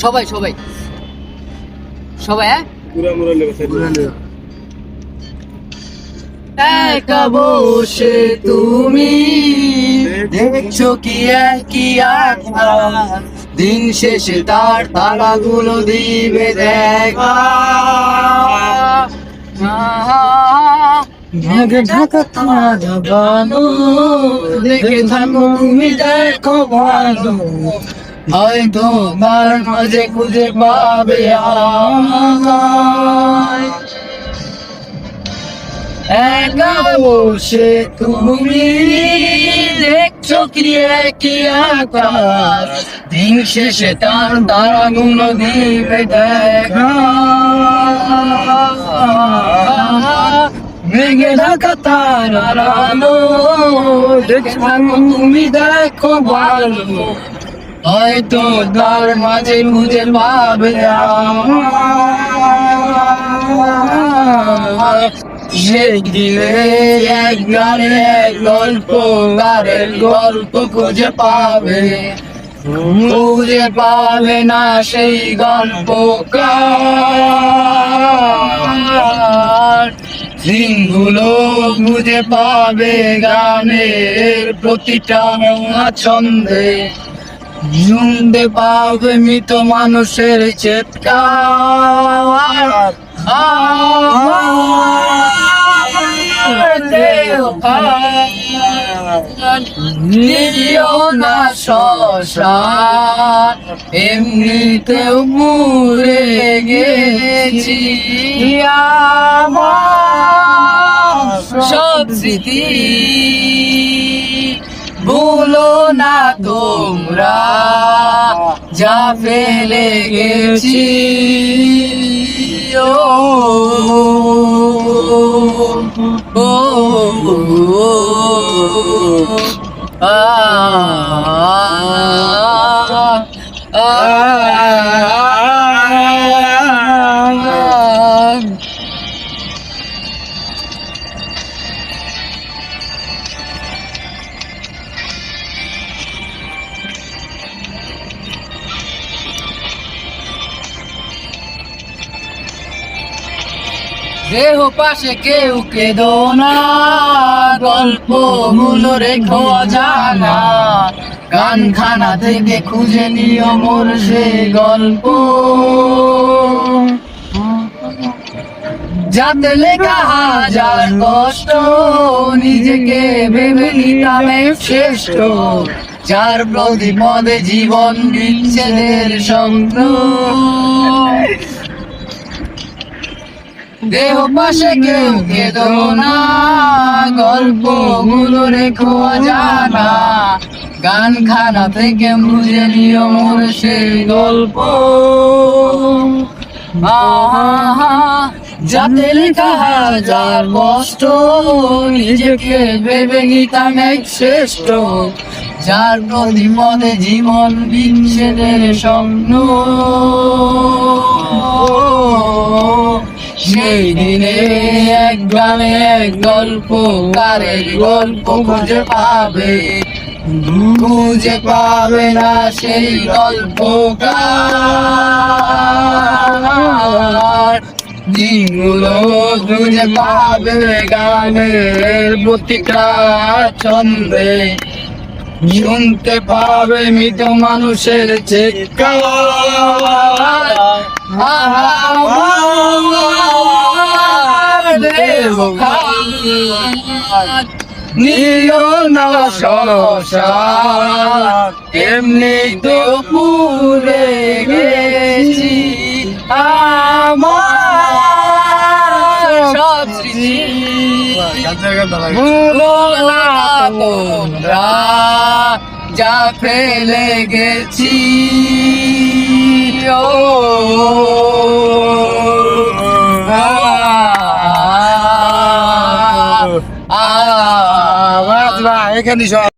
সবাই সবাই সবাই একা বসে তুমি দেখছো কি একই আকাশ, দিন শেষে তার তারাগুলো দিবে দেখা। মেঘে ঢাকা তারা জাগানো, দেখে থাকো তুমি দেখো ভালো, হয়তো তার মাঝে খুঁজে পাবে আমায়। একা বসে তুমি দেখছো কি একই আকাশ, দিন শেষে তার তারাগুলো দিবে দেখা। মেঘে ঢাকা তারার আলো, দেখে থাকো তুমি দেখো ভালো, হয়তো তার মাঝে খুঁজে পাবে আমায়। সেদিনে এক গানে এক গল্প, গানের গল্প খুঁজে পাবে, খুঁজে পাবে না সেই গল্পকার। দিনগুলো খুঁজে পাবে গানের প্রতিটা ছন্দে, শুনতে পাবে মৃত মানুষের চিৎকার। নিও না শ্মশান, এমনিতেও মরে গেছি আমার সব স্মৃতি, ভুলো না তোমরা যা ফেলে গেছি। ও ও আ দেহ পাশে কেউ কেঁদো না, গল্প গুলো রেখো জানা, কানখানা থেকে খুঁজে নিও মোর সে গল্প, যাতে লেখা হাজার কষ্ট, নিজেকে ভেবে নিতাম শ্রেষ্ঠ, যার প্রতিপদে জীবন বিচ্ছেদের স্বপ্ন। দেহ পাশে কেউ কেঁদো না, গল্প গুলো রেখো জানা, গানখানা থেকে বুঝে নিও মোর সেই গল্প, যাতে লেখা হাজার কষ্ট, নিজেকে ভেবে নিতাম এক শ্রেষ্ঠ, যার প্রতিপদে জীবন বিচ্ছেদের স্বপ্ন। সেই দিনে এক গ্রামে এক গল্প, কারের গল্প খুঁজে পাবে, খুঁজে পাবে না সেই গল্পকার। দিনগুলো খুঁজে পাবে গানের প্রতিটা ছন্দে, শুনতে পাবে মৃত মানুষের চিৎকার। নিও না শ্মশান, এমনি তো পুরে গেছি আমার সব স্মৃতি, ভুলো না তোমরা যা ফেলে গেছি। ও এখানে সব